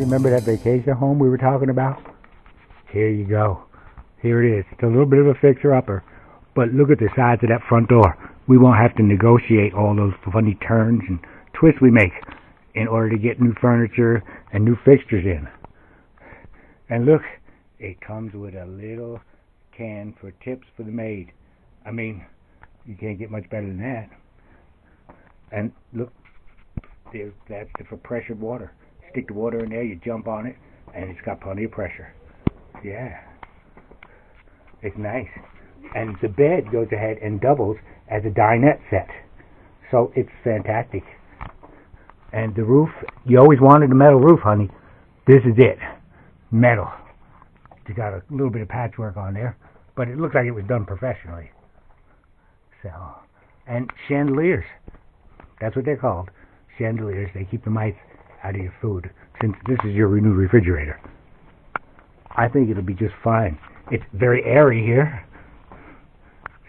remember that vacation home we were talking about? Here you go. Here it is. It's a little bit of a fixer-upper, but look at the size of that front door. We won't have to negotiate all those funny turns and twists we make in order to get new furniture and new fixtures in. And look, it comes with a little can for tips for the maid. I mean, you can't get much better than that. And look, that's for pressured water. Stick the water in there, you jump on it, and it's got plenty of pressure. Yeah. It's nice. And the bed goes ahead and doubles as a dinette set. So it's fantastic. And the roof, you always wanted a metal roof, honey. This is it. Metal. You got a little bit of patchwork on there, but it looks like it was done professionally. So, and chandeliers. That's what they're called. Chandeliers. They keep the mice out of your food, since this is your new refrigerator. I think it'll be just fine. It's very airy here.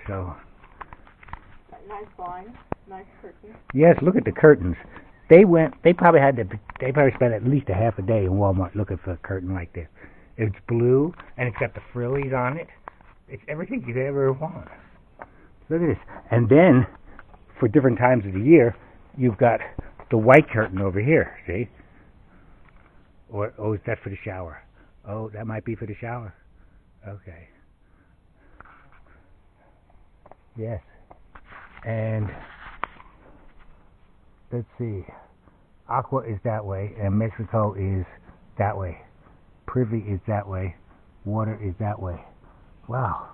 So. Nice blinds, nice curtains. Yes, look at the curtains. They probably spent at least a half a day in Walmart looking for a curtain like this. It's blue, and it's got the frillies on it. It's everything you'd ever want. Look at this. And then, for different times of the year, you've got the white curtain over here, see? Or, oh, is that for the shower? Oh, that might be for the shower. Okay. Yes. And let's see. Aqua is that way, and Mexico is that way. Privy is that way. Water is that way. Wow.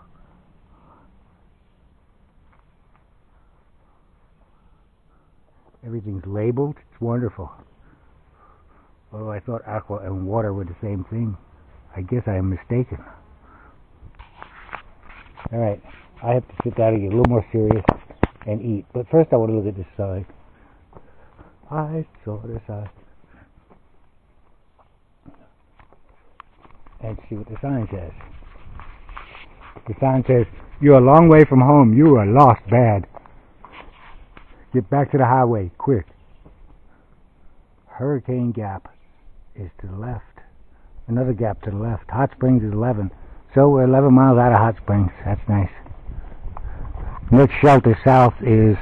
Everything's labeled. It's wonderful. Oh, I thought aqua and water were the same thing. I guess I am mistaken. Alright, I have to sit down and get a little more serious and eat. But first I want to look at this side. I saw this side. And see what the sign says. The sign says, "You're a long way from home. You are lost bad. Get back to the highway, quick." Hurricane Gap is to the left. Another gap to the left. Hot Springs is 11. So we're 11 miles out of Hot Springs. That's nice. Next shelter south is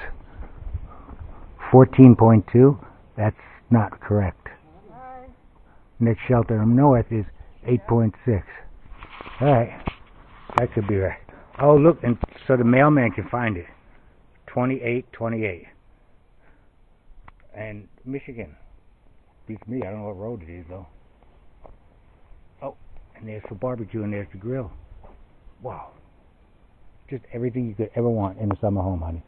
14.2. That's not correct. Next shelter north is 8.6. Alright. That could be right. Oh, look, and so the mailman can find it. 2828. And Michigan. Beats me. I don't know what road it is, though. Oh, and there's the barbecue, and there's the grill. Wow. Just everything you could ever want in a summer home, honey.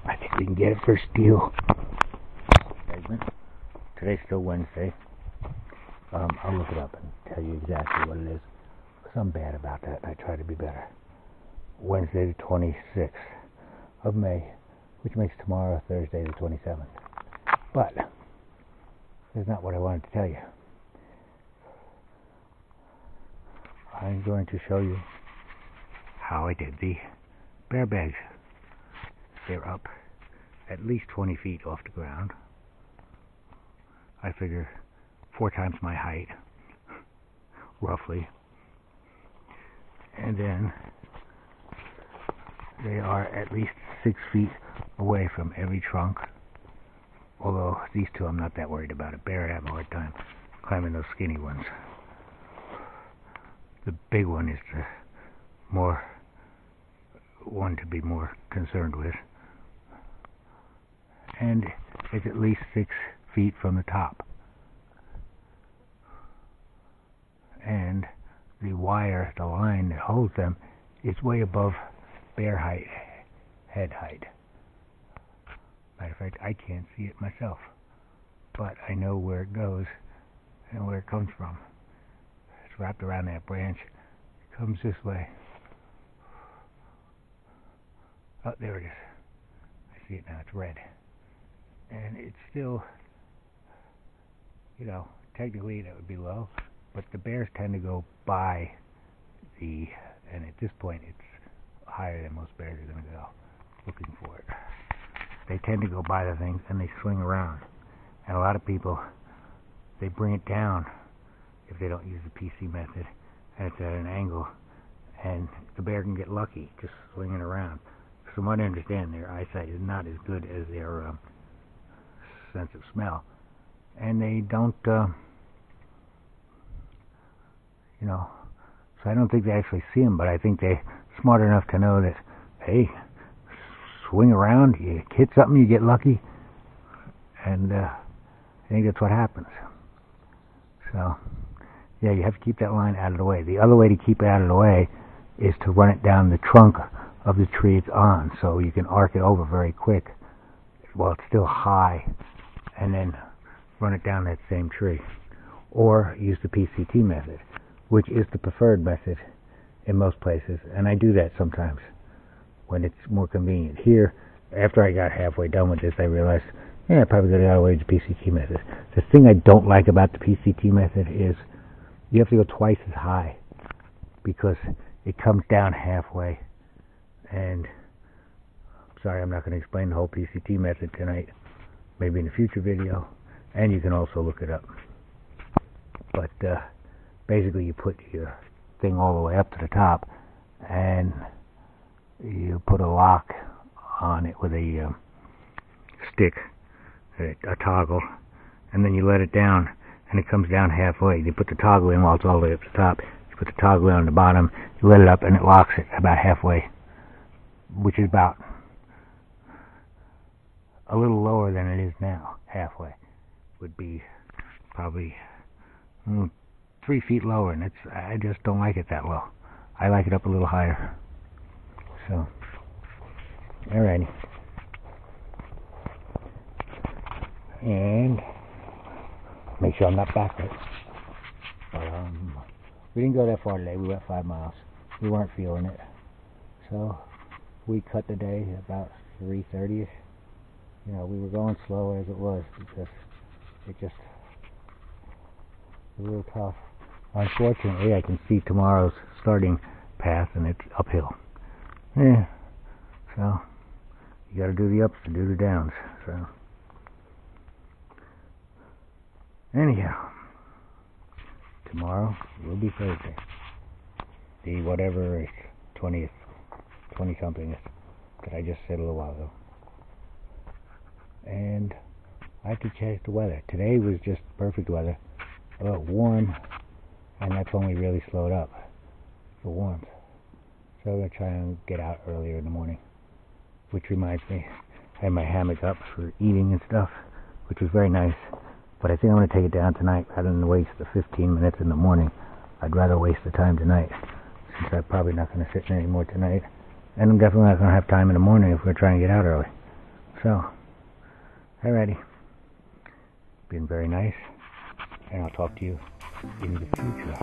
I think we can get it for a steal. Today's still Wednesday. I'll look it up and tell you exactly what it is. Because I'm bad about that, and I try to be better. Wednesday the 26th of May, which makes tomorrow Thursday the 27th. But that's not what I wanted to tell you. I'm going to show you how I did the bear bags. They're up at least 20 feet off the ground. I figure 4 times my height, roughly. And then they are at least 6 feet away from every trunk. Although these two I'm not that worried about. A bear would have a hard time climbing those skinny ones. The big one is the more one to be more concerned with. And it's at least 6 feet from the top. And the wire, the line that holds them, is way above bear height, head height. Matter of fact, I can't see it myself, but I know where it goes and where it comes from. It's wrapped around that branch. It comes this way. Oh, there it is. I see it now. It's red. And it's still, you know, technically that would be low, but the bears tend to go by and at this point it's higher than most bears are going to go looking for it. they tend to go by the things and they swing around. And a lot of people, they bring it down if they don't use the PC method, and it's at an angle, and the bear can get lucky just swinging around. From what I understand, their eyesight is not as good as their sense of smell, and they don't, so I don't think they actually see them, but I think they're smart enough to know that, hey, swing around, you hit something, you get lucky, and I think that's what happens. So, yeah, you have to keep that line out of the way. The other way to keep it out of the way is to run it down the trunk of the tree it's on, so you can arc it over very quick while it's still high, and then run it down that same tree. Or use the PCT method, which is the preferred method in most places, and I do that sometimes when it's more convenient. Here, after I got halfway done with this, I realized, I probably got to go away with the PCT method. The thing I don't like about the PCT method is you have to go twice as high because it comes down halfway. And sorry, I'm not going to explain the whole PCT method tonight. Maybe in a future video, and you can also look it up. But basically, you put your thing all the way up to the top, and you put a lock on it with a stick, a toggle, and then you let it down, and it comes down halfway. You put the toggle in while it's all the way up to the top. You put the toggle in on the bottom, you let it up, and it locks it about halfway, which is about a little lower than it is now. Halfway would be probably 3 feet lower, and I just don't like it that low. I like it up a little higher. So, alrighty. And make sure I'm not backwards. We didn't go that far today. We went 5 miles. We weren't feeling it. So, we cut the day about 3:30ish. We were going slow as it was because it just was a little tough. Unfortunately, I can see tomorrow's starting path, and it's uphill. Yeah, so you got to do the ups to do the downs. So anyhow, tomorrow will be Thursday. The whatever is 20th, 20-something that I just said a little while ago. And I have to check the weather. Today was just perfect weather, warm, and that's when we really slowed up for warmth. So I'm going to try and get out earlier in the morning. Which reminds me, I had my hammock up for eating and stuff, which was very nice. But I think I'm going to take it down tonight rather than waste the 15 minutes in the morning. I'd rather waste the time tonight, since I'm probably not going to sit in anymore tonight. And I'm definitely not going to have time in the morning if we're trying to get out early. So, alrighty. Been very nice, and I'll talk to you in the future.